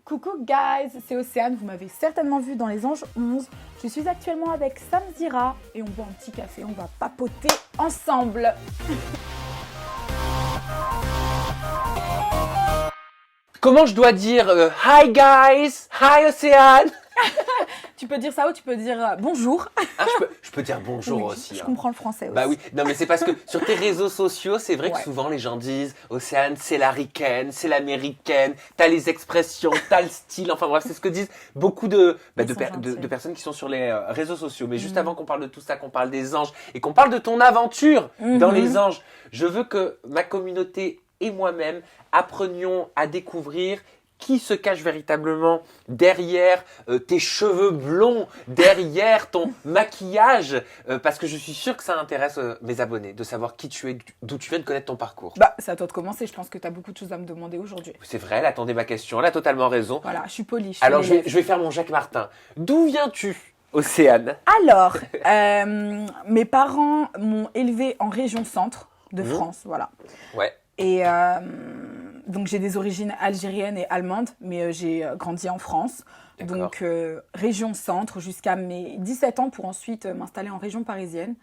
Coucou guys, c'est Océane, vous m'avez certainement vu dans Les Anges 11. Je suis actuellement avec Samzira et on boit un petit café, on va papoter ensemble. Comment je dois dire hi guys, hi Océane? Tu peux dire ça ou tu peux dire bonjour. Ah, je peux dire bonjour Oui, aussi. Je comprends le français aussi. Bah oui, non mais c'est parce que sur tes réseaux sociaux, c'est vrai que Ouais. souvent les gens disent Océane, c'est la ricaine, c'est l'américaine, t'as les expressions, t'as le style, enfin bref, c'est ce que disent beaucoup de Ils sont gentils. de personnes qui sont sur les réseaux sociaux. Mais juste avant qu'on parle de tout ça, qu'on parle des anges et qu'on parle de ton aventure dans les anges, je veux que ma communauté et moi-même apprenions à découvrir qui se cache véritablement derrière tes cheveux blonds, derrière ton maquillage, parce que je suis sûr que ça intéresse mes abonnés, de savoir qui tu es, d'où tu viens, de connaître ton parcours. Bah, c'est à toi de commencer, je pense que tu as beaucoup de choses à me demander aujourd'hui. C'est vrai, elle attendait ma question, elle a totalement raison. Voilà, je suis polie. Je suis Alors l'élève. je vais faire mon Jacques Martin. D'où viens-tu, Océane? Alors, mes parents m'ont élevée en région centre de France, voilà. Ouais. Et donc j'ai des origines algériennes et allemandes, mais j'ai grandi en France. D'accord. Donc région centre jusqu'à mes 17 ans pour ensuite m'installer en région parisienne.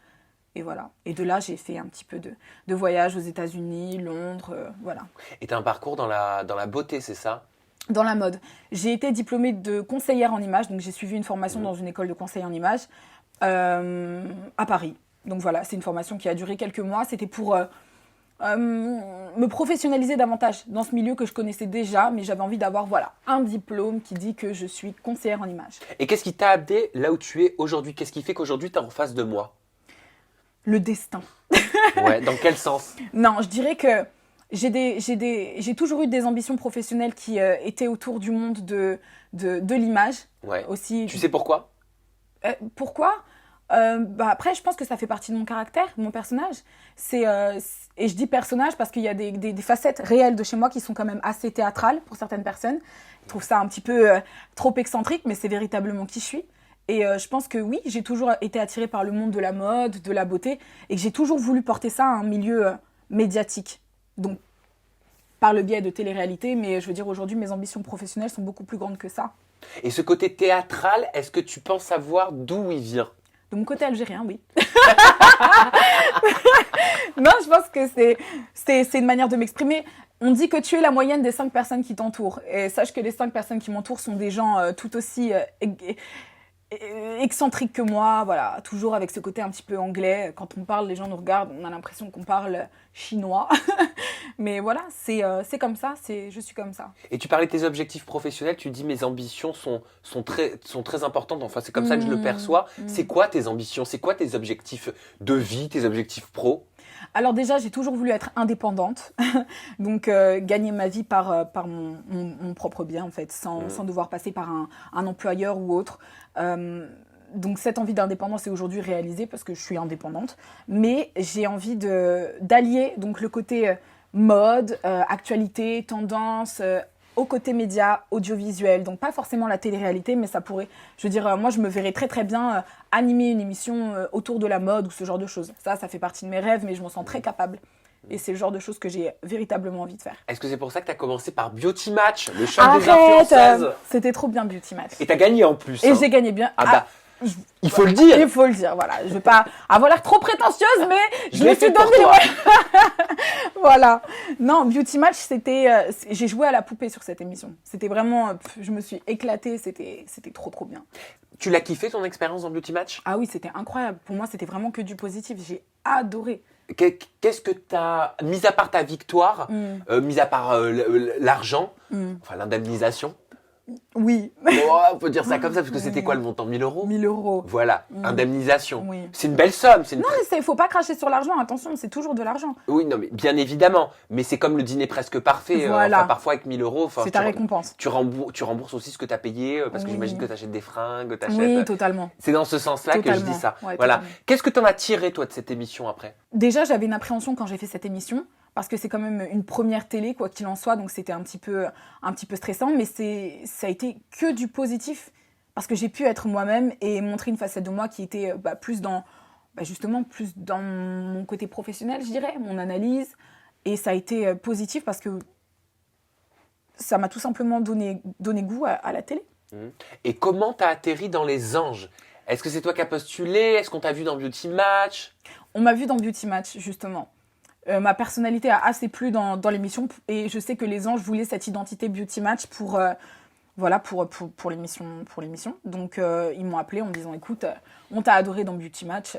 Et voilà. Et de là, j'ai fait un petit peu de voyage aux États-Unis, Londres, voilà. Et t'as un parcours dans la beauté, c'est ça? Dans la mode. J'ai été diplômée de conseillère en images, donc j'ai suivi une formation dans une école de conseil en images à Paris. Donc voilà, c'est une formation qui a duré quelques mois. C'était pour me professionnaliser davantage dans ce milieu que je connaissais déjà, mais j'avais envie d'avoir un diplôme qui dit que je suis conseillère en images. Et qu'est-ce qui t'a amené là où tu es aujourd'hui? Qu'est-ce qui fait qu'aujourd'hui t'es en face de moi? Le destin. Ouais, dans quel sens? Non, je dirais que j'ai toujours eu des ambitions professionnelles qui étaient autour du monde de l'image. Ouais. Aussi. Tu sais pourquoi? Pourquoi après, je pense que ça fait partie de mon caractère, de mon personnage. Et je dis personnage parce qu'il y a des facettes réelles de chez moi qui sont quand même assez théâtrales pour certaines personnes. Ils trouvent ça un petit peu trop excentrique, mais c'est véritablement qui je suis. Et je pense que oui, j'ai toujours été attirée par le monde de la mode, de la beauté, et que j'ai toujours voulu porter ça à un milieu médiatique. Donc, par le biais de télé-réalité, mais je veux dire, aujourd'hui, mes ambitions professionnelles sont beaucoup plus grandes que ça. Et ce côté théâtral, est-ce que tu penses savoir d'où il vient? De mon côté algérien, oui. Non, je pense que c'est une manière de m'exprimer. On dit que tu es la moyenne des 5 personnes qui t'entourent. Et sache que les 5 personnes qui m'entourent sont des gens tout aussi excentriques que moi. Voilà, toujours avec ce côté un petit peu anglais. Quand on parle, les gens nous regardent, on a l'impression qu'on parle chinois. Mais voilà, c'est comme ça, je suis comme ça. Et tu parlais de tes objectifs professionnels, tu dis mes ambitions sont très importantes, enfin c'est comme ça que je le perçois. C'est quoi tes ambitions? C'est quoi tes objectifs de vie, tes objectifs pro? Alors déjà, j'ai toujours voulu être indépendante, donc gagner ma vie par mon propre bien en fait, sans devoir passer par un employeur ou autre. Donc cette envie d'indépendance est aujourd'hui réalisée parce que je suis indépendante, mais j'ai envie d'allier donc le côté mode, actualité, tendance, au côté média, audiovisuel, donc pas forcément la télé-réalité, mais ça pourrait, je veux dire, moi je me verrais très très bien animer une émission autour de la mode ou ce genre de choses. Ça fait partie de mes rêves, mais je m'en sens très capable. Et c'est le genre de choses que j'ai véritablement envie de faire. Est-ce que c'est pour ça que tu as commencé par Beauty Match, le choc des Arrête, influenceuses? c'était trop bien Beauty Match. Et t'as gagné en plus. Et hein. j'ai gagné bien. Ah bah, il faut le dire. Il faut le dire, voilà. Je vais pas avoir l'air trop prétentieuse, mais je l'ai me suis fait pour donné. toi. Voilà. Non, Beauty Match, c'était. J'ai joué à la poupée sur cette émission. C'était vraiment. Je me suis éclatée. C'était trop, trop bien. Tu l'as kiffé ton expérience dans Beauty Match? Ah oui, c'était incroyable. Pour moi, c'était vraiment que du positif. J'ai adoré. Qu'est-ce que t'as, mis à part ta victoire, mis à part l'argent, enfin l'indemnisation? Oui. On peut dire ça comme ça, parce que c'était quoi le montant? 1000 euros? 1000 euros. Voilà, indemnisation. Oui. C'est une belle somme. Non, mais il faut pas cracher sur l'argent. Attention, c'est toujours de l'argent. Oui, non, mais bien évidemment. Mais c'est comme le dîner presque parfait. Voilà. Enfin, parfois avec 1000 euros. C'est ta récompense. Tu rembourses aussi ce que tu as payé, parce que Oui. j'imagine que tu achètes des fringues, t'achètes. Oui, totalement. C'est dans ce sens-là que je dis ça. Ouais, voilà. totalement. Qu'est-ce que tu en as tiré, toi, de cette émission après? Déjà, j'avais une appréhension quand j'ai fait cette émission, parce que c'est quand même une première télé, quoi qu'il en soit, donc c'était un petit peu stressant, mais ça a été que du positif, parce que j'ai pu être moi-même et montrer une facette de moi qui était plus dans mon côté professionnel, je dirais, mon analyse, et ça a été positif parce que ça m'a tout simplement donné goût à la télé. Et comment t'as atterri dans les anges? Est-ce que c'est toi qui as postulé? Est-ce qu'on t'a vu dans Beauty Match? On m'a vu dans Beauty Match, justement. Ma personnalité a assez plu dans l'émission et je sais que les anges voulaient cette identité Beauty Match pour l'émission. Donc, ils m'ont appelé en me disant, écoute, on t'a adoré dans Beauty Match,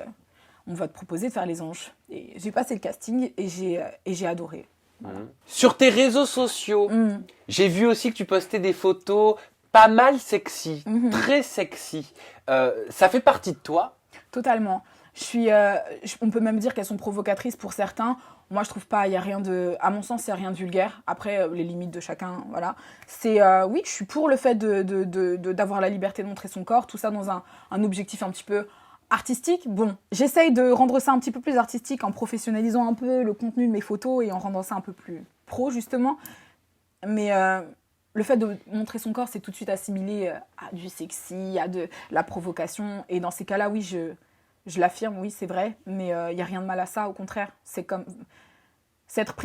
on va te proposer de faire les anges. Et j'ai passé le casting et j'ai adoré. Voilà. Sur tes réseaux sociaux, j'ai vu aussi que tu postais des photos pas mal sexy, très sexy. Ça fait partie de toi? Totalement. On peut même dire qu'elles sont provocatrices pour certains. Moi, je trouve pas, il y a rien à mon sens, il n'y a rien de vulgaire. Après, les limites de chacun, voilà. Oui, je suis pour le fait d'avoir la liberté de montrer son corps, tout ça dans un objectif un petit peu artistique. Bon, j'essaye de rendre ça un petit peu plus artistique en professionnalisant un peu le contenu de mes photos et en rendant ça un peu plus pro, justement. Mais le fait de montrer son corps, c'est tout de suite assimilé à du sexy, à de la provocation. Et dans ces cas-là, oui, je l'affirme, oui, c'est vrai, mais il n'y a rien de mal à ça, au contraire. C'est être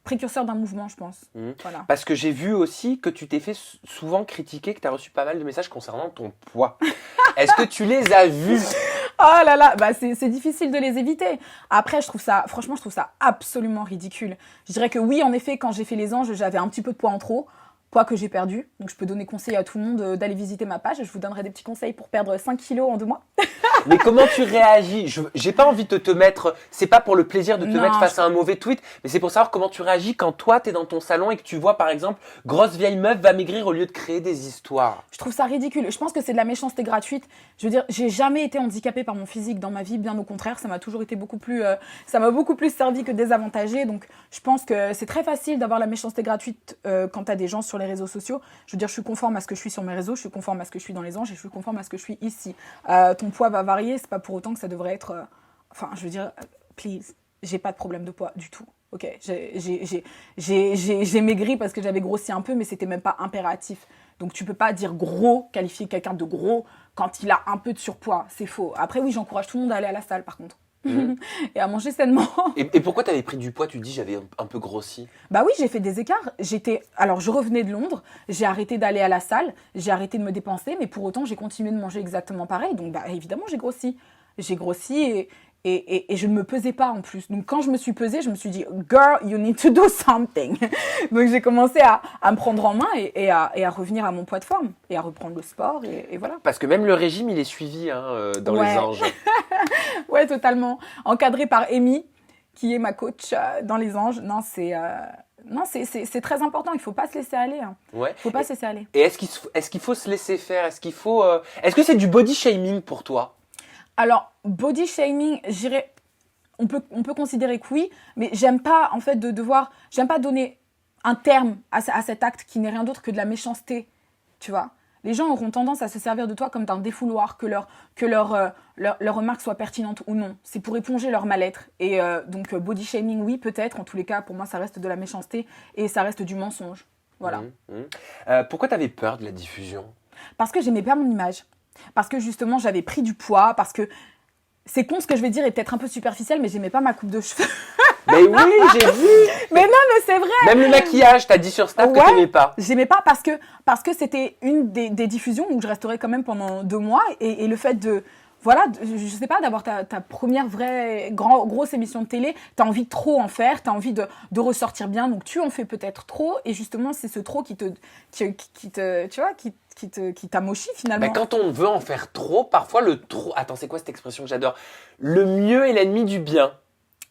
précurseur d'un mouvement, je pense. Voilà. Parce que j'ai vu aussi que tu t'es fait souvent critiquer, que tu as reçu pas mal de messages concernant ton poids. Est-ce que tu les as vus? Oh là là, c'est difficile de les éviter. Après, franchement, je trouve ça absolument ridicule. Je dirais que oui, en effet, quand j'ai fait les anges, j'avais un petit peu de poids en trop. Poids que j'ai perdu. Donc, je peux donner conseil à tout le monde d'aller visiter ma page. Je vous donnerai des petits conseils pour perdre 5 kilos en 2 mois. Mais comment tu réagis? J'ai pas envie de te mettre... C'est pas pour le plaisir de te mettre face à un mauvais tweet, mais c'est pour savoir comment tu réagis quand toi, t'es dans ton salon et que tu vois, par exemple, grosse vieille meuf va maigrir au lieu de créer des histoires. Je trouve ça ridicule. Je pense que c'est de la méchanceté gratuite. Je veux dire, j'ai jamais été handicapée par mon physique dans ma vie. Bien au contraire, ça m'a toujours été ça m'a beaucoup plus servi que désavantagé. Donc, je pense que c'est très facile d'avoir la méchanceté gratuite quand t'as des gens sur les réseaux sociaux. Je veux dire, je suis conforme à ce que je suis sur mes réseaux, je suis conforme à ce que je suis dans les anges et je suis conforme à ce que je suis ici. Ton poids va varier, c'est pas pour autant que ça devrait être... je veux dire, please, j'ai pas de problème de poids du tout. Ok, j'ai maigri parce que j'avais grossi un peu, mais c'était même pas impératif. Donc tu peux pas dire gros, qualifier quelqu'un de gros quand il a un peu de surpoids, c'est faux. Après oui, j'encourage tout le monde à aller à la salle par contre. Et à manger sainement. Et pourquoi tu avais pris du poids? Tu dis j'avais un peu grossi. Bah oui, j'ai fait des écarts. Alors je revenais de Londres, j'ai arrêté d'aller à la salle, j'ai arrêté de me dépenser, mais pour autant j'ai continué de manger exactement pareil. Donc bah évidemment j'ai grossi. J'ai grossi et je ne me pesais pas en plus. Donc quand je me suis pesée, je me suis dit girl, you need to do something. Donc j'ai commencé à me prendre en main et à revenir à mon poids de forme et à reprendre le sport et voilà. Parce que même le régime, il est suivi dans les anges. Ouais, totalement. Encadré par Amy, qui est ma coach dans les anges. Non, c'est très important. Il faut pas se laisser aller. Ouais. Faut pas se laisser aller. Et est-ce qu'il faut se laisser faire? Est-ce que c'est du body shaming pour toi? Alors, body shaming, on peut considérer que oui, mais j'aime pas en fait j'aime pas donner un terme à cet acte qui n'est rien d'autre que de la méchanceté, tu vois. Les gens auront tendance à se servir de toi comme d'un défouloir, que leurs remarques soient pertinentes ou non. C'est pour éponger leur mal-être. Et donc, body shaming, oui, peut-être. En tous les cas, pour moi, ça reste de la méchanceté et ça reste du mensonge. Voilà. Pourquoi tu avais peur de la diffusion? Parce que j'aimais pas mon image. Parce que justement, j'avais pris du poids. Parce que c'est con ce que je vais dire est peut-être un peu superficiel, mais j'aimais pas ma coupe de cheveux. Mais oui, j'ai vu. Mais non, mais c'est vrai. Même le maquillage, t'as dit sur Snap que t'aimais pas. J'aimais pas parce que c'était une des diffusions où je resterais quand même pendant 2 mois et le fait de je sais pas, d'avoir ta première vraie grosse émission de télé, t'as envie de trop en faire, t'as envie de ressortir bien, donc tu en fais peut-être trop et justement c'est ce trop qui t'amochit finalement. Mais quand on veut en faire trop, parfois le trop... Attends, c'est quoi cette expression que j'adore? Le mieux est l'ennemi du bien.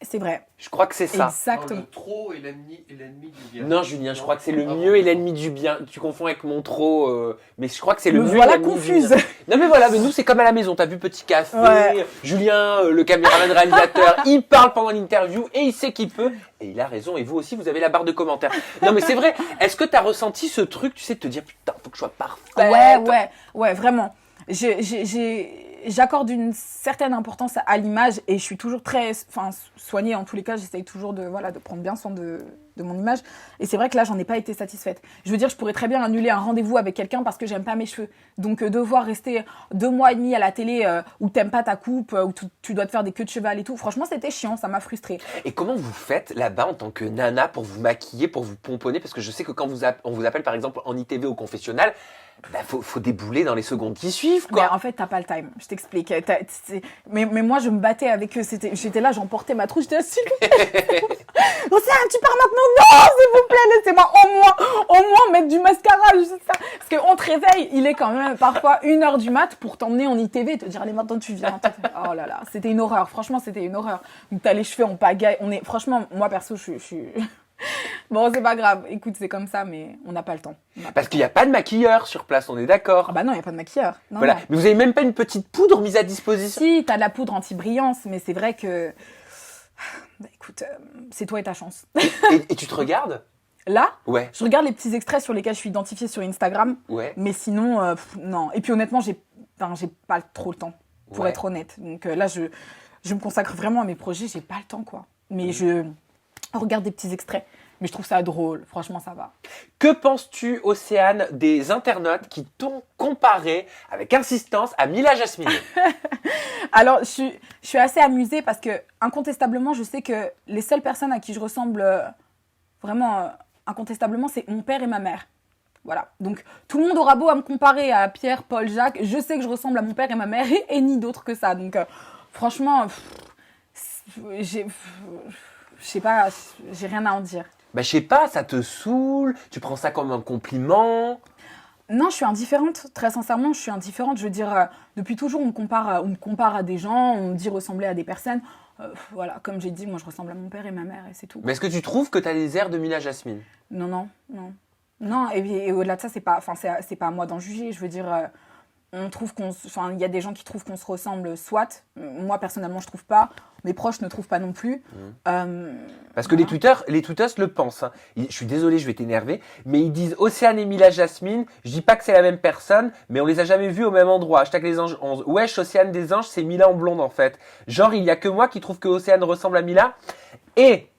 C'est vrai. Je crois que c'est ça. Exactement. Non, le trop est l'ennemi du bien. Non, Julien, je crois que c'est le mieux et l'ennemi du bien. Tu confonds avec mon trop, mais je crois que c'est le mieux voilà et l'ennemi confuse. du bien. Non mais voilà, mais nous c'est comme à la maison. T'as vu Petit Café, Ouais. Julien, le caméraman réalisateur, il parle pendant l'interview et il sait qu'il peut. Et il a raison. Et vous aussi, vous avez la barre de commentaires. Non mais c'est vrai. Est-ce que t'as ressenti ce truc, tu sais, de te dire putain, faut que je sois parfaite. Ouais, vraiment. J'accorde une certaine importance à l'image et je suis toujours très soignée. En tous les cas, j'essaye toujours de prendre bien soin de de mon image. Et c'est vrai que là, j'en ai pas été satisfaite. Je veux dire, je pourrais très bien annuler un rendez-vous avec quelqu'un parce que j'aime pas mes cheveux. Donc, devoir rester 2 mois et demi à la télé où t'aimes pas ta coupe, où tu dois te faire des queues de cheval et tout. Franchement, c'était chiant, ça m'a frustrée. Et comment vous faites là-bas en tant que nana pour vous maquiller, pour vous pomponner? Parce que je sais que quand on vous appelle par exemple en ITV au confessionnal, bah, faut débouler dans les secondes qui suivent, quoi. Mais en fait, t'as pas le time. Je t'explique. Mais moi, je me battais avec eux. J'étais là, j'emportais ma trousse. J'étais là, s'il vous plaît. Océane, tu pars maintenant? Non, s'il vous plaît, laissez-moi au moins mettre du mascara. Juste ça. Parce qu'on te réveille, il est quand même parfois 1h du mat pour t'emmener en ITV et te dire, allez, maintenant tu viens. Oh là là, c'était une horreur. Franchement, c'était une horreur. Donc, t'as les cheveux en pagaille. Franchement, moi, perso, je suis... Bon, c'est pas grave. Écoute, c'est comme ça, mais on n'a pas le temps. Parce qu'il n'y a pas de maquilleur sur place, on est d'accord. Ah bah non, il n'y a pas de maquilleur. Non, Voilà. non. Mais vous avez même pas une petite poudre mise à disposition? Si, t'as de la poudre anti-brillance, mais c'est vrai que... Bah, écoute, c'est toi et ta chance. Et tu te regardes? Là, Ouais. je regarde les petits extraits sur lesquels je suis identifiée sur Instagram, Ouais. mais sinon, non. Et puis honnêtement, j'ai pas trop le temps, pour Ouais. être honnête. Donc là, je me consacre vraiment à mes projets, j'ai pas le temps, quoi. Mais je regarde des petits extraits. Mais je trouve ça drôle, franchement, ça va. Que penses-tu, Océane, des internautes qui t'ont comparé avec insistance à Mila Jasmine? Alors, je suis assez amusée parce que, incontestablement, je sais que les seules personnes à qui je ressemble vraiment, incontestablement, c'est mon père et ma mère. Voilà. Donc, tout le monde aura beau à me comparer à Pierre, Paul, Jacques, je sais que je ressemble à mon père et ma mère et ni d'autre que ça. Donc, franchement, je sais pas, j'ai rien à en dire. Bah, je sais pas, ça te saoule? Tu prends ça comme un compliment? Non, je suis indifférente. Très sincèrement, je suis indifférente. Je veux dire, depuis toujours, on me compare à des gens, on me dit ressembler à des personnes. Voilà, comme j'ai dit, moi, je ressemble à mon père et ma mère et c'est tout. Mais est-ce que tu trouves que tu as les airs de Mila Jasmine? Non, non, non. Non, et au-delà de ça, c'est pas à moi d'en juger. Je veux dire, il y a des gens qui trouvent qu'on se ressemble, soit. Moi, personnellement, je trouve pas. Mes proches ne trouvent pas non plus. Parce que les tweeters le pensent. Hein. Je suis désolé, je vais t'énerver, mais ils disent Océane et Mila Jasmine. Je dis pas que c'est la même personne, mais on les a jamais vus au même endroit. Hashtag les anges 11. Wesh, Océane des anges, c'est Mila en blonde en fait. Genre, il y a que moi qui trouve que Océane ressemble à Mila. Et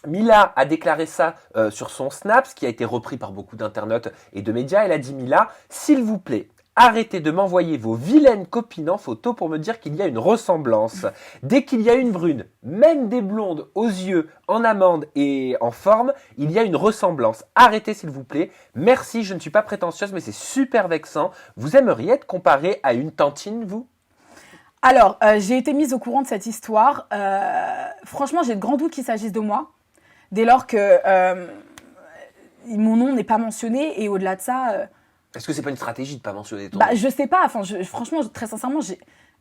Mila a déclaré ça sur son Snap, ce qui a été repris par beaucoup d'internautes et de médias. Elle a dit Mila, s'il vous plaît, arrêtez de m'envoyer vos vilaines copines en photo pour me dire qu'il y a une ressemblance. Dès qu'il y a une brune, même des blondes aux yeux, en amande et en forme, il y a une ressemblance. Arrêtez s'il vous plaît. Merci, je ne suis pas prétentieuse, mais c'est super vexant. Vous aimeriez être comparée à une tantine, vous ? Alors, j'ai été mise au courant de cette histoire. Franchement, j'ai de grands doutes qu'il s'agisse de moi. Dès lors que mon nom n'est pas mentionné et au-delà de ça... Est-ce que c'est pas une stratégie de pas mentionner ton nom ? Je sais pas. Enfin, franchement, très sincèrement,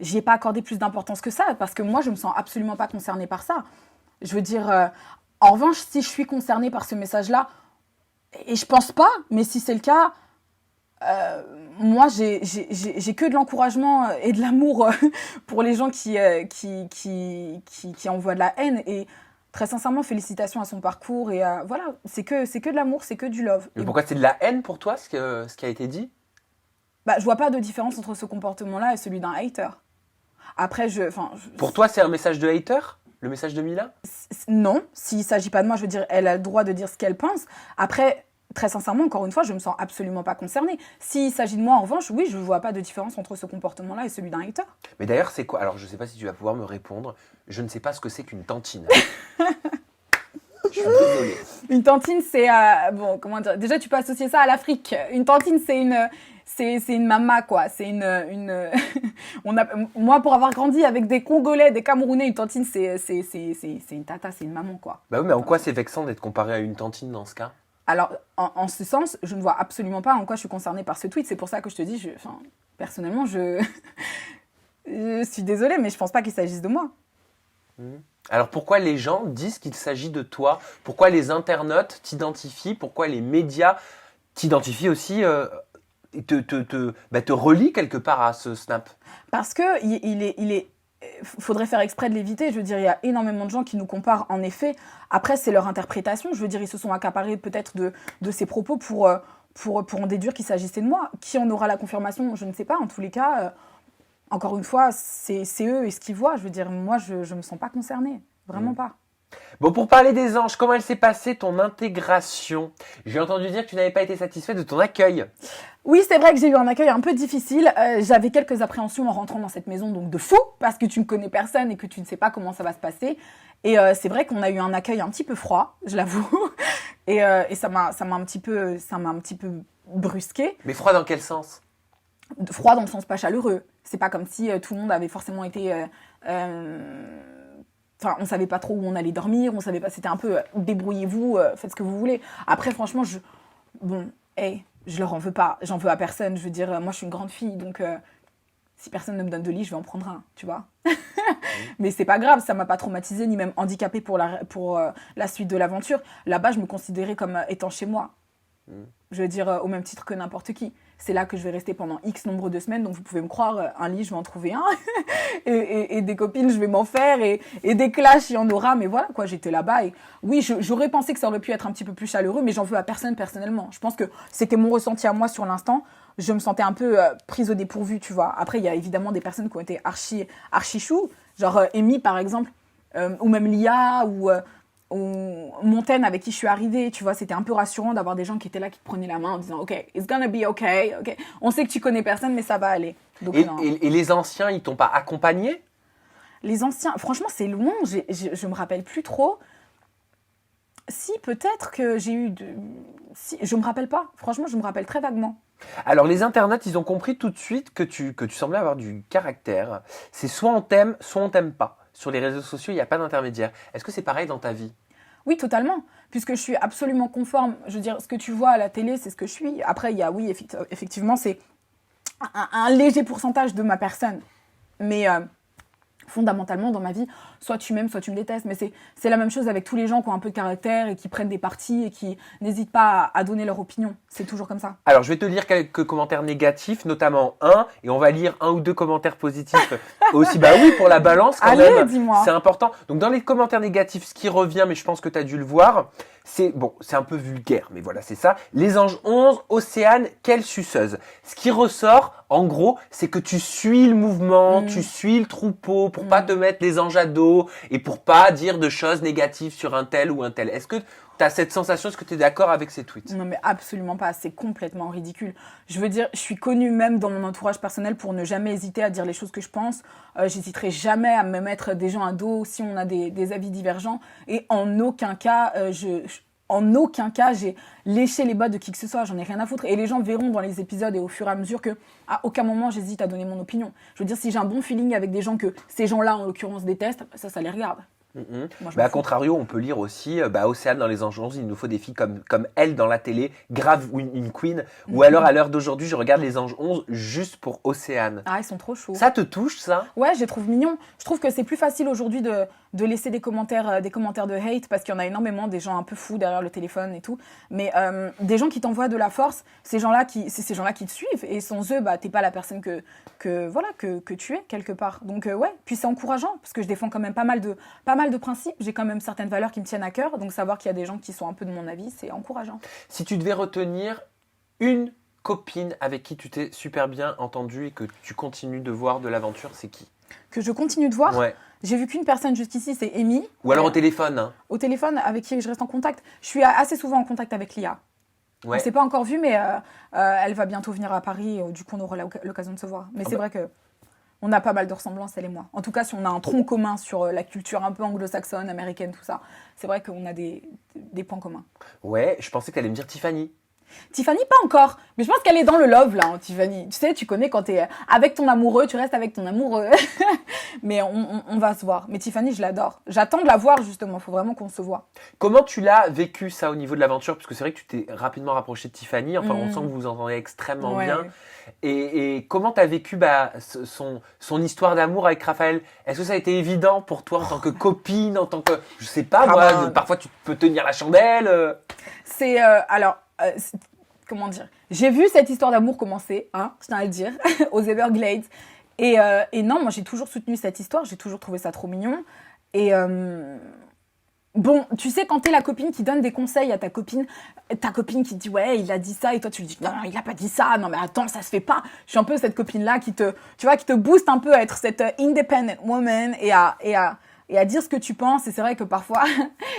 j'y ai pas accordé plus d'importance que ça parce que moi, je me sens absolument pas concernée par ça. Je veux dire, en revanche, si je suis concernée par ce message-là, et je pense pas, mais si c'est le cas, moi, j'ai que de l'encouragement et de l'amour pour les gens qui envoient de la haine et très sincèrement, félicitations à son parcours et voilà, c'est que de l'amour, c'est que du love. Mais pourquoi c'est de la haine pour toi, ce qui a été dit ? Je vois pas de différence entre ce comportement-là et celui d'un hater. Après, Pour toi, c'est un message de hater ? Le message de Mila ? Non, s'il s'agit pas de moi, je veux dire, elle a le droit de dire ce qu'elle pense. Après, très sincèrement, encore une fois, je me sens absolument pas concernée. S'il s'agit de moi, en revanche, oui, je vois pas de différence entre ce comportement-là et celui d'un hater. Mais d'ailleurs, c'est quoi ? Alors, je sais pas si tu vas pouvoir me répondre. Je ne sais pas ce que c'est qu'une tantine. Je suis désolée. Une tantine, c'est... bon, comment dire ? Déjà, tu peux associer ça à l'Afrique. Une tantine, c'est une mama, quoi. C'est une moi, pour avoir grandi avec des Congolais, des Camerounais, une tantine, c'est une tata, c'est une maman, quoi. Bah oui, mais en quoi c'est vexant d'être comparé à une tantine dans ce cas ? Alors, en ce sens, je ne vois absolument pas en quoi je suis concernée par ce tweet. C'est pour ça que je te dis, personnellement, je suis désolée, mais je pense pas qu'il s'agisse de moi. Alors pourquoi les gens disent qu'il s'agit de toi ? Pourquoi les internautes t'identifient ? Pourquoi les médias t'identifient aussi et te relient quelque part à ce snap ? Parce que il faudrait faire exprès de l'éviter. Je veux dire, il y a énormément de gens qui nous comparent, en effet. Après, c'est leur interprétation. Je veux dire, ils se sont accaparés peut-être de ces propos pour en déduire qu'il s'agissait de moi. Qui en aura la confirmation ? Je ne sais pas. En tous les cas, encore une fois, c'est eux et ce qu'ils voient. Je veux dire, moi, je me sens pas concernée. Vraiment pas. Bon, pour parler des anges, comment elle s'est passée ton intégration? J'ai entendu dire que tu n'avais pas été satisfait de ton accueil. Oui, c'est vrai que j'ai eu un accueil un peu difficile. J'avais quelques appréhensions en rentrant dans cette maison, donc de fou, parce que tu ne connais personne et que tu ne sais pas comment ça va se passer. Et c'est vrai qu'on a eu un accueil un petit peu froid, je l'avoue. Et ça m'a un petit peu brusqué. Mais froid dans quel sens? Froid dans le sens pas chaleureux. C'est pas comme si tout le monde avait forcément été... Enfin, on savait pas trop où on allait dormir, on savait pas... C'était un peu débrouillez-vous, faites ce que vous voulez. Après, franchement, je leur en veux pas. J'en veux à personne. Je veux dire, moi, je suis une grande fille, donc si personne ne me donne de lit, je vais en prendre un, tu vois. Mais c'est pas grave, ça m'a pas traumatisée, ni même handicapée pour la suite de l'aventure. Là-bas, je me considérais comme étant chez moi. Je veux dire, au même titre que n'importe qui. C'est là que je vais rester pendant X nombre de semaines, donc vous pouvez me croire, un lit, je vais en trouver un. et des copines, je vais m'en faire. Et des clashs, il y en aura. Mais voilà, quoi, j'étais là-bas. Et oui, j'aurais pensé que ça aurait pu être un petit peu plus chaleureux, mais j'en veux à personne personnellement. Je pense que c'était mon ressenti à moi sur l'instant. Je me sentais un peu prise au dépourvu, tu vois. Après, il y a évidemment des personnes qui ont été archi chou, genre Amy, par exemple, ou même Lia, ou Montaigne avec qui je suis arrivée, tu vois, c'était un peu rassurant d'avoir des gens qui étaient là, qui te prenaient la main en disant « Ok, it's gonna be okay, ok. On sait que tu connais personne, mais ça va aller. » Donc, et les anciens, ils t'ont pas accompagné? Les anciens, franchement, c'est loin, je me rappelle plus trop. Si, peut-être que j'ai eu... Si, je me rappelle pas. Franchement, je me rappelle très vaguement. Alors, les internautes, ils ont compris tout de suite que tu semblais avoir du caractère. C'est soit on t'aime, soit on t'aime pas. Sur les réseaux sociaux, il n'y a pas d'intermédiaire. Est-ce que c'est pareil dans ta vie? Oui, totalement. Puisque je suis absolument conforme. Je veux dire, ce que tu vois à la télé, c'est ce que je suis. Après, il y a, oui, effectivement, c'est un léger pourcentage de ma personne. Mais fondamentalement, dans ma vie, soit tu m'aimes, soit tu me détestes. Mais c'est la même chose avec tous les gens qui ont un peu de caractère et qui prennent des partis et qui n'hésitent pas à donner leur opinion. C'est toujours comme ça. Alors, je vais te lire quelques commentaires négatifs, notamment un, et on va lire un ou deux commentaires positifs aussi. Bah oui, pour la balance, quand Allez, même, dis-moi. c'est important. Donc, dans les commentaires négatifs, ce qui revient, mais je pense que tu as dû le voir, c'est un peu vulgaire, mais voilà, c'est ça. Les anges 11, Océane, quelle suceuse. Ce qui ressort, en gros, c'est que tu suis le mouvement, tu suis le troupeau pour pas te mettre les anges à dos et pour pas dire de choses négatives sur un tel ou un tel. Est-ce que tu as cette sensation, est-ce que tu es d'accord avec ces tweets? Non, mais absolument pas. C'est complètement ridicule. Je veux dire, je suis connue même dans mon entourage personnel pour ne jamais hésiter à dire les choses que je pense. J'hésiterai jamais à me mettre des gens à dos si on a des avis divergents. Et en aucun cas, j'ai léché les bottes de qui que ce soit. J'en ai rien à foutre. Et les gens verront dans les épisodes et au fur et à mesure que à aucun moment j'hésite à donner mon opinion. Je veux dire, si j'ai un bon feeling avec des gens que ces gens-là, en l'occurrence, détestent, ça les regarde. Moi, À contrario, on peut lire aussi Océane dans les Anges 11, il nous faut des filles comme elle dans la télé, grave une queen. Ou alors à l'heure d'aujourd'hui, je regarde les Anges 11 juste pour Océane. Ah, ils sont trop chauds. Ça te touche, ça? Ouais, je les trouve mignons. Je trouve que c'est plus facile aujourd'hui de laisser des commentaires de hate parce qu'il y en a énormément, des gens un peu fous derrière le téléphone et tout. Mais des gens qui t'envoient de la force, c'est ces gens-là qui te suivent. Et sans eux, t'es pas la personne que tu es quelque part. Donc ouais, puis c'est encourageant parce que je défends quand même pas mal de principes. J'ai quand même certaines valeurs qui me tiennent à cœur. Donc savoir qu'il y a des gens qui sont un peu de mon avis, c'est encourageant. Si tu devais retenir une copine avec qui tu t'es super bien entendu et que tu continues de voir de l'aventure, c'est qui? Que je continue de voir. Ouais. J'ai vu qu'une personne jusqu'ici, c'est Amy. Ou alors au téléphone, hein. Au téléphone, avec qui je reste en contact. Je suis assez souvent en contact avec Lia. Ouais. On ne s'est pas encore vu, mais elle va bientôt venir à Paris. Du coup, on aura l'occasion de se voir. Mais c'est vrai que on a pas mal de ressemblances, elle et moi. En tout cas, si on a un tronc commun sur la culture un peu anglo-saxonne, américaine, tout ça, c'est vrai qu'on a des points communs. Ouais, je pensais que tu allais me dire Tiffany. Tiffany, pas encore. Mais je pense qu'elle est dans le love, là, hein, Tiffany. Tu sais, tu connais quand t'es avec ton amoureux, tu restes avec ton amoureux. Mais on va se voir. Mais Tiffany, je l'adore. J'attends de la voir, justement. Il faut vraiment qu'on se voit. Comment tu l'as vécu, ça, au niveau de l'aventure? Parce que c'est vrai que tu t'es rapidement rapproché de Tiffany. Enfin, on sent que vous vous entendez extrêmement bien. Et comment tu as vécu son histoire d'amour avec Raphaël? Est-ce que ça a été évident pour toi en tant que copine, en tant que... Je sais pas, parfois tu peux tenir la chandelle. C'est... comment dire? J'ai vu cette histoire d'amour commencer, hein, je tiens à le dire, aux Everglades. Et non, moi, j'ai toujours soutenu cette histoire. J'ai toujours trouvé ça trop mignon. Et... bon, tu sais, quand t'es la copine qui donne des conseils à ta copine qui dit ouais, il a dit ça, et toi tu lui dis non, il a pas dit ça, non mais attends, ça se fait pas. Je suis un peu cette copine-là qui te booste un peu à être cette independent woman et à et à dire ce que tu penses. Et c'est vrai que parfois,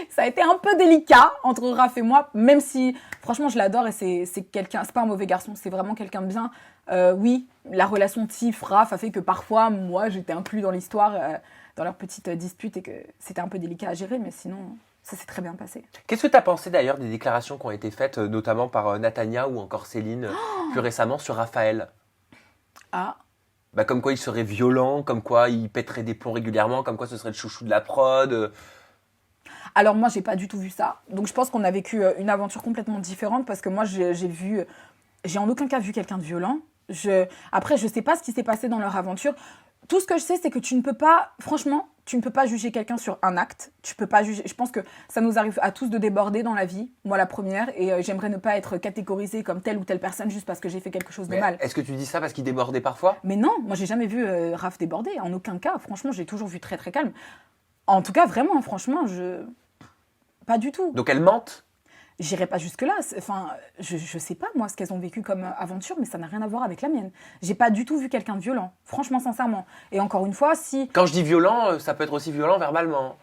ça a été un peu délicat entre Raph et moi, même si, franchement, je l'adore et c'est quelqu'un, c'est pas un mauvais garçon, c'est vraiment quelqu'un de bien. Oui, la relation Tiff-Raph a fait que parfois, moi, j'étais inclus dans l'histoire, dans leur petite dispute et que c'était un peu délicat à gérer, mais sinon, ça s'est très bien passé. Qu'est-ce que tu as pensé d'ailleurs des déclarations qui ont été faites, notamment par Natania ou encore Céline, plus récemment sur Raphaël? Ah, Bah, comme quoi il serait violent, comme quoi il pèterait des plombs régulièrement, comme quoi ce serait le chouchou de la prod. alors moi, j'ai pas du tout vu ça. Donc je pense qu'on a vécu une aventure complètement différente parce que moi, j'ai en aucun cas vu quelqu'un de violent. Après, je sais pas ce qui s'est passé dans leur aventure. Tout ce que je sais, c'est que tu ne peux pas, franchement, tu ne peux pas juger quelqu'un sur un acte. Tu peux pas juger. Je pense que ça nous arrive à tous de déborder dans la vie. Moi, la première. Et j'aimerais ne pas être catégorisée comme telle ou telle personne juste parce que j'ai fait quelque chose de Mais mal. est-ce que tu dis ça parce qu'il débordait parfois? Mais non, moi, j'ai jamais vu Raph déborder. En aucun cas. Franchement, j'ai toujours vu très très calme. En tout cas, vraiment, franchement, pas du tout. Donc elle mente? J'irai pas jusque-là. Enfin, je sais pas, moi, ce qu'elles ont vécu comme aventure, mais ça n'a rien à voir avec la mienne. J'ai pas du tout vu quelqu'un de violent. Franchement, sincèrement. Et encore une fois, si... Quand je dis violent, ça peut être aussi violent verbalement.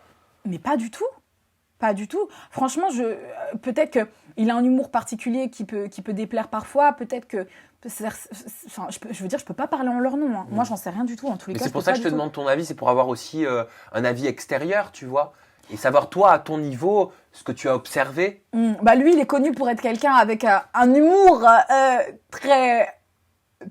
Mais pas du tout. Pas du tout. Franchement, peut-être qu'il a un humour particulier qui peut déplaire parfois. Peut-être que... Enfin, je veux dire, je peux pas parler en leur nom. Hein. Moi, j'en sais rien du tout. En tous les Mais cas, c'est pour peux ça pas que je te du tout. demande ton avis, c'est pour avoir aussi un avis extérieur, tu vois. Et savoir, toi, à ton niveau, ce que tu as observé. Bah lui, il est connu pour être quelqu'un avec un humour très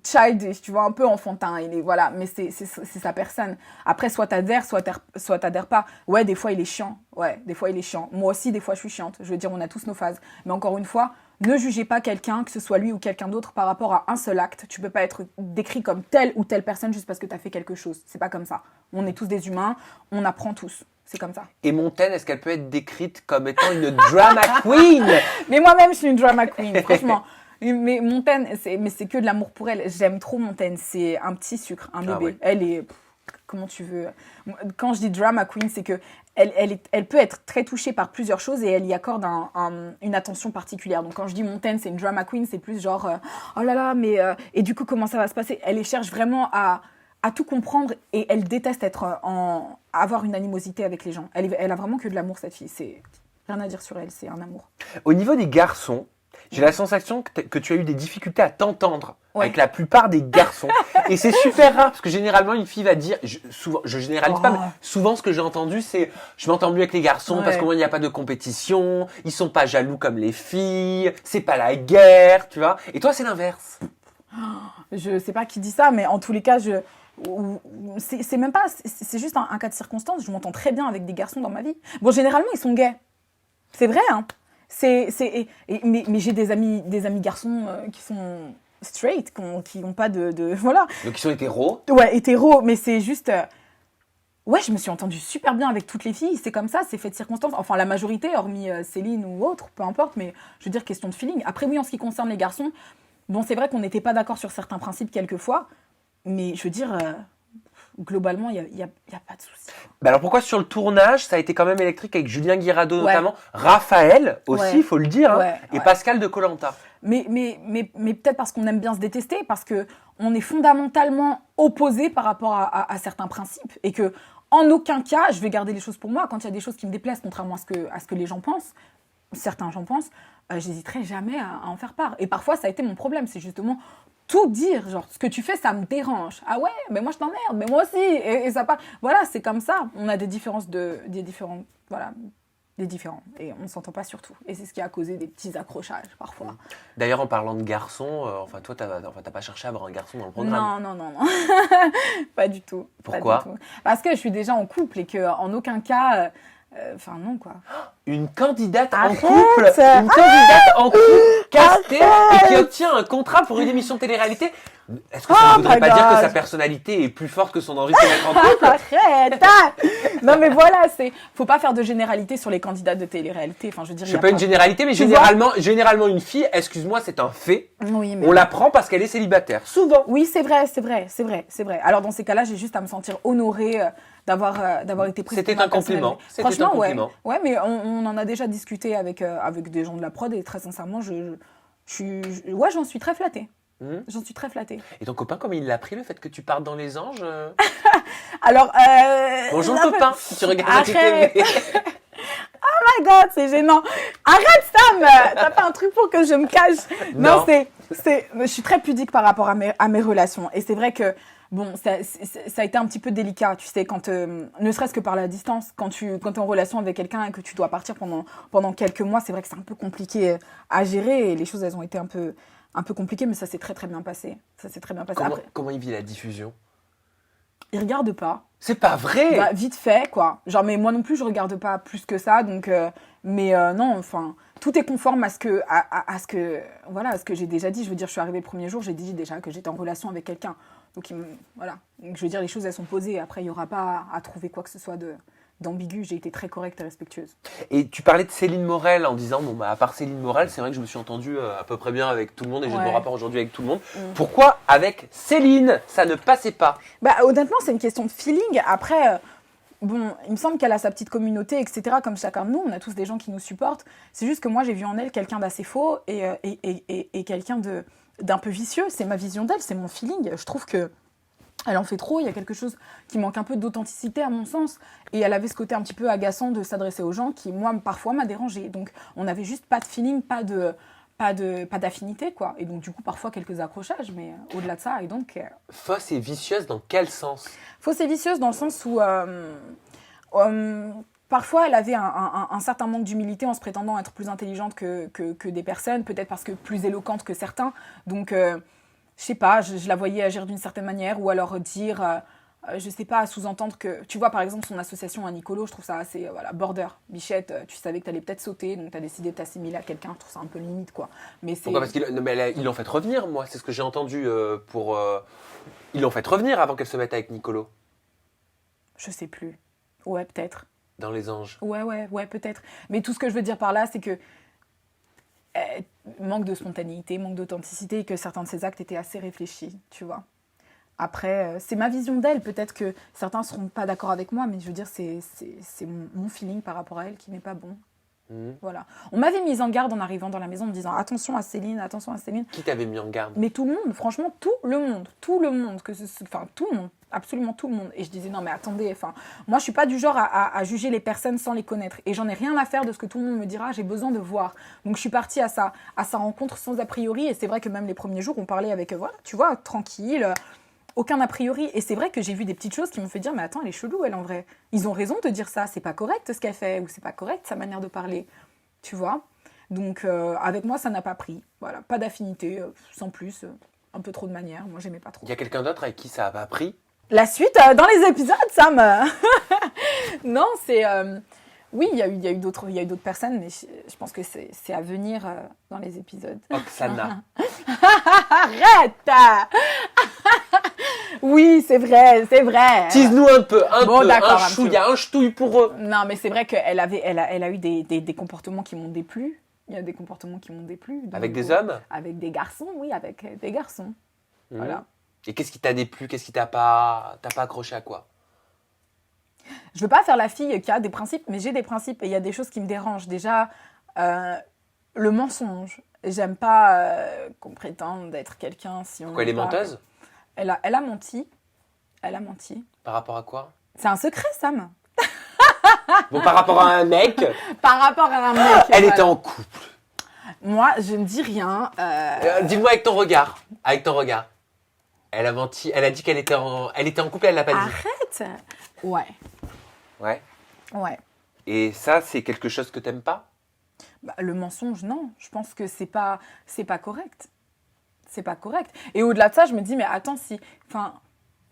childish, tu vois, un peu enfantin. Il est, voilà, mais c'est sa personne. Après, soit t'adhères, soit t'adhères pas. Ouais, des fois, il est chiant. Ouais, des fois, il est chiant. Moi aussi, des fois, je suis chiante. Je veux dire, on a tous nos phases. Mais encore une fois, ne jugez pas quelqu'un, que ce soit lui ou quelqu'un d'autre, par rapport à un seul acte. Tu peux pas être décrit comme telle ou telle personne juste parce que t'as fait quelque chose. C'est pas comme ça. On est tous des humains, on apprend tous. C'est comme ça. Et Montaigne, est-ce qu'elle peut être décrite comme étant une drama queen? Mais moi-même, je suis une drama queen, franchement. Mais Montaigne, c'est que de l'amour pour elle. J'aime trop Montaigne. C'est un petit sucre, un bébé. Ouais. Elle est... comment tu veux... Quand je dis drama queen, c'est que elle peut être très touchée par plusieurs choses et elle y accorde une attention particulière. Donc quand je dis Montaigne, c'est une drama queen, c'est plus genre... oh là là, mais... et du coup, comment ça va se passer? Elle cherche vraiment à tout comprendre et elle déteste avoir une animosité avec les gens. Elle a vraiment que de l'amour, cette fille. C'est rien à dire sur elle, c'est un amour. Au niveau des garçons, j'ai la sensation que tu as eu des difficultés à t'entendre Ouais. avec la plupart des garçons. Et c'est super rare parce que généralement, une fille va dire, souvent, je généralise pas, mais souvent ce que j'ai entendu, c'est je m'entends mieux avec les garçons parce Ouais. qu'au moins il n'y a pas de compétition, ils sont pas jaloux comme les filles, c'est pas la guerre, tu vois. Et toi, c'est l'inverse. Je sais pas qui dit ça, mais en tous les cas, c'est même pas, c'est juste un cas de circonstance. Je m'entends très bien avec des garçons dans ma vie. Bon, généralement, ils sont gays. C'est vrai, hein. Mais j'ai des amis garçons qui sont straight, qui ont pas de voilà. Donc ils sont hétéros. Ouais, hétéro, mais c'est juste. Ouais, je me suis entendue super bien avec toutes les filles. C'est comme ça, c'est fait de circonstances. Enfin, la majorité, hormis Céline ou autre, peu importe, mais je veux dire, question de feeling. Après, oui, en ce qui concerne les garçons, bon, c'est vrai qu'on n'était pas d'accord sur certains principes quelquefois, mais je veux dire, globalement, il y a pas de souci. Bah alors pourquoi sur le tournage, ça a été quand même électrique avec Julien Guirado Ouais. notamment, Raphaël aussi, Ouais. il faut le dire, hein, Ouais, et ouais. Pascal de Koh-Lanta. Mais peut-être parce qu'on aime bien se détester, parce que on est fondamentalement opposés par rapport à certains principes, et que en aucun cas, je vais garder les choses pour moi. Quand il y a des choses qui me déplaisent, contrairement à ce que les gens pensent, certains gens pensent, j'hésiterai jamais à en faire part. Et parfois, ça a été mon problème, c'est justement tout dire, genre ce que tu fais, ça me dérange. Ah ouais, mais moi je t'emmerde, mais moi aussi. Et ça part. Voilà, c'est comme ça. On a des différents, et on s'entend pas sur tout. Et c'est ce qui a causé des petits accrochages parfois. D'ailleurs, en parlant de garçons, enfin toi, t'as pas cherché à avoir un garçon dans le programme. Non. Pas du tout. Pourquoi? Pas du tout. Parce que je suis déjà en couple et qu'en aucun cas... Enfin, non, quoi. Une candidate en Arrête. couple, castée et qui obtient un contrat pour une émission de télé-réalité. Est-ce que ça ne voudrait my pas dire que God. sa personnalité est plus forte que son envie de se mettre en couple? Arrête. Non, mais voilà, faut pas faire de généralité sur les candidates de télé-réalité. Enfin, je veux dire, Je sais pas une généralité, mais Tu vois généralement une fille, excuse-moi, c'est un fait. Oui, mais... On la prend parce qu'elle est célibataire. Souvent. Oui, c'est vrai. Alors, dans ces cas-là, j'ai juste à me sentir honorée d'avoir été prise C'était pour ma un compliment. personnalité. C'était un Franchement, compliment. Ouais, mais on en a déjà discuté avec des gens de la prod et très sincèrement, j'en suis très flattée. J'en suis très flattée. Et ton copain, comment il l'a pris, le fait que tu partes dans les anges Alors, Bonjour un peu- copain, si tu regardes la Arrête. TV. Oh my God, c'est gênant. Arrête, Sam. T'as fait un truc pour que je me cache. Non. Je suis très pudique par rapport à mes relations. Et c'est vrai que, bon, ça a été un petit peu délicat, tu sais, quand, ne serait-ce que par la distance, quand t'es en relation avec quelqu'un et que tu dois partir pendant quelques mois, c'est vrai que c'est un peu compliqué à gérer. Et les choses, elles ont été un peu compliquées, mais ça s'est très, très bien passé. Ça s'est très bien passé. Après, Comment il vit la diffusion? il regarde pas. C'est pas vrai. Bah, vite fait, quoi. Genre, mais moi non plus, je regarde pas plus que ça. Donc, non, enfin, tout est conforme à ce que j'ai déjà dit. Je veux dire, je suis arrivée le premier jour, j'ai dit déjà que j'étais en relation avec quelqu'un. Donc, voilà. Donc, je veux dire, les choses, elles sont posées. Après, il n'y aura pas à trouver quoi que ce soit d'ambigu. J'ai été très correcte et respectueuse. Et tu parlais de Céline Morel en disant, bon, bah, à part Céline Morel, c'est vrai que je me suis entendue à peu près bien avec tout le monde et j'ai de Ouais. bons rapports aujourd'hui avec tout le monde. Pourquoi avec Céline, ça ne passait pas? Bah, honnêtement, c'est une question de feeling. Après, bon, il me semble qu'elle a sa petite communauté, etc. Comme chacun de nous, on a tous des gens qui nous supportent. C'est juste que moi, j'ai vu en elle quelqu'un d'assez faux et quelqu'un d'un peu vicieux. C'est ma vision d'elle, c'est mon feeling. Je trouve que elle en fait trop. Il y a quelque chose qui manque un peu d'authenticité à mon sens. Et elle avait ce côté un petit peu agaçant de s'adresser aux gens qui, moi, parfois m'a dérangée. Donc, on n'avait juste pas de feeling, pas d'affinité, quoi. Et donc, du coup, parfois quelques accrochages, mais au-delà de ça, et donc... Fausse et vicieuse dans quel sens? Fausse et vicieuse dans le sens où parfois elle avait un certain manque d'humilité en se prétendant être plus intelligente que des personnes, peut-être parce que plus éloquente que certains. Donc, je sais pas, je la voyais agir d'une certaine manière ou alors dire, je sais pas, sous-entendre que... Tu vois, par exemple, son association à Nicolo, je trouve ça assez, voilà, border. Bichette, tu savais que t'allais peut-être sauter, donc t'as décidé de t'assimiler à quelqu'un, je trouve ça un peu limite, quoi. Mais c'est... Pourquoi? Parce qu'ils l'ont fait revenir, moi, c'est ce que j'ai entendu Ils l'ont fait revenir avant qu'elle se mette avec Nicolo, Je sais plus. Ouais, peut-être. dans Les Anges. Ouais, peut-être. Mais tout ce que je veux dire par là, c'est que manque de spontanéité, manque d'authenticité, et que certains de ses actes étaient assez réfléchis, tu vois. Après, c'est ma vision d'elle. Peut-être que certains ne seront pas d'accord avec moi, mais je veux dire, c'est mon feeling par rapport à elle qui n'est pas bon. Voilà. On m'avait mise en garde en arrivant dans la maison en me disant attention à Céline, attention à Céline. Qui t'avait mis en garde? Mais tout le monde, franchement, tout le monde, enfin tout le monde, absolument tout le monde. Et je disais non mais attendez, enfin moi je suis pas du genre à juger les personnes sans les connaître et j'en ai rien à faire de ce que tout le monde me dira, j'ai besoin de voir. Donc je suis partie à sa rencontre sans a priori et c'est vrai que même les premiers jours on parlait avec voilà, tu vois, tranquille. Aucun a priori. Et c'est vrai que j'ai vu des petites choses qui m'ont fait dire mais attends, elle est chelou, elle, en vrai. Ils ont raison de dire ça. C'est pas correct ce qu'elle fait ou c'est pas correct sa manière de parler. Tu vois? Donc, avec moi, ça n'a pas pris. Voilà, pas d'affinité, sans plus. Un peu trop de manière. Moi, j'aimais pas trop. Il y a quelqu'un d'autre avec qui ça a pas pris? La suite, dans les épisodes, ça me... Non, c'est... Oui, il y a eu d'autres personnes, mais je pense que c'est à venir dans les épisodes. Oksana. Arrête. Oui, c'est vrai. Tease-nous un peu, Bon, d'accord, un un chou, il peu. y a un ch'touille pour eux. Non, mais c'est vrai qu'elle a eu des comportements qui m'ont déplu. Il y a des comportements qui m'ont déplu. Donc, Avec des hommes? Avec des garçons, oui, avec des garçons. Voilà. Et qu'est-ce qui t'a déplu? Qu'est-ce qui t'as pas accroché à quoi? Je veux pas faire la fille qui a des principes, mais j'ai des principes et il y a des choses qui me dérangent. Déjà, le mensonge. J'aime pas qu'on prétende d'être quelqu'un si on... Pourquoi elle est menteuse? Elle a menti. Elle a menti. Par rapport à quoi? C'est un secret, Sam. Bon, par rapport à un mec, Par rapport à un mec. elle voilà. était en couple. Moi, je ne dis rien. Dis-moi avec ton regard. Avec ton regard. Elle a menti. Elle a dit qu'elle était en couple, elle l'a pas dit. Arrête. Ouais. Ouais. Et ça, c'est quelque chose que t'aimes pas? Bah, le mensonge, non. Je pense que c'est pas correct. C'est pas correct. Et au-delà de ça, je me dis, mais attends,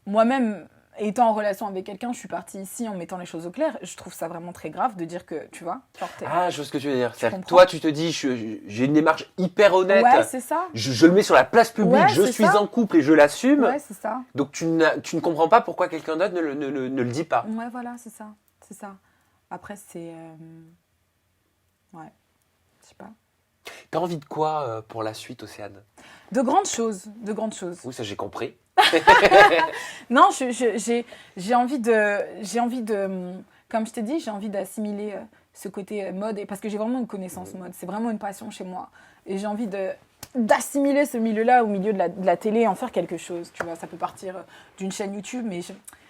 moi-même, étant en relation avec quelqu'un, je suis partie ici en mettant les choses au clair. Je trouve ça vraiment très grave de dire que, tu vois, genre Ah, je vois ce que tu veux dire. C'est-à-dire que comprends. toi, tu te dis, j'ai une démarche hyper honnête. Ouais, c'est ça. Je le mets sur la place publique, Ouais, je c'est suis ça. en couple et je l'assume. Ouais, c'est ça. Donc tu ne comprends pas pourquoi quelqu'un d'autre ne le dit pas. Ouais, voilà, c'est ça. C'est ça. Après, c'est... Ouais. Je sais pas. T'as envie de quoi pour la suite, Océane? De grandes choses. De grandes choses. Oui, ça j'ai compris. Non, j'ai envie de, comme je t'ai dit, j'ai envie d'assimiler ce côté mode, et parce que j'ai vraiment une connaissance mode, c'est vraiment une passion chez moi, et j'ai envie de d'assimiler ce milieu-là au milieu de la télé et en faire quelque chose. Tu vois, ça peut partir d'une chaîne YouTube, mais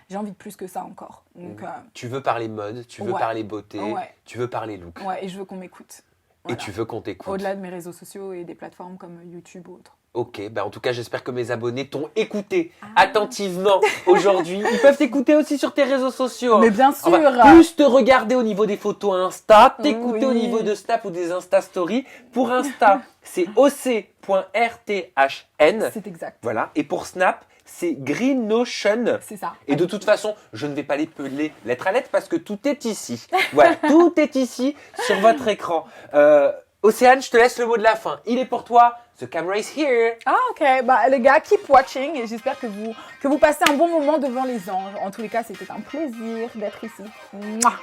j'ai envie de plus que ça encore. Donc, Tu veux parler mode, tu veux Ouais. parler beauté, Ouais. tu veux parler look. ouais, et je veux qu'on m'écoute. Et tu veux qu'on t'écoute. Au-delà de mes réseaux sociaux et des plateformes comme YouTube ou autres. Ok, bah en tout cas, j'espère que mes abonnés t'ont écouté attentivement aujourd'hui. Ils peuvent t'écouter aussi sur tes réseaux sociaux. Hein. Mais bien sûr. On va plus te regarder au niveau des photos Insta, t'écouter au Oui. niveau de Snap ou des Insta Stories. Pour Insta, c'est oc.rthn. C'est exact. Voilà. Et pour Snap, c'est Green Notion. C'est ça. Et de toute façon, je ne vais pas les peler lettre à lettre parce que tout est ici. Voilà, tout est ici sur votre écran. Océane, je te laisse le mot de la fin. Il est pour toi. The camera is here. Ah ok, bah les gars, keep watching et j'espère que vous passez un bon moment devant les anges. En tous les cas, c'était un plaisir d'être ici. Mouah.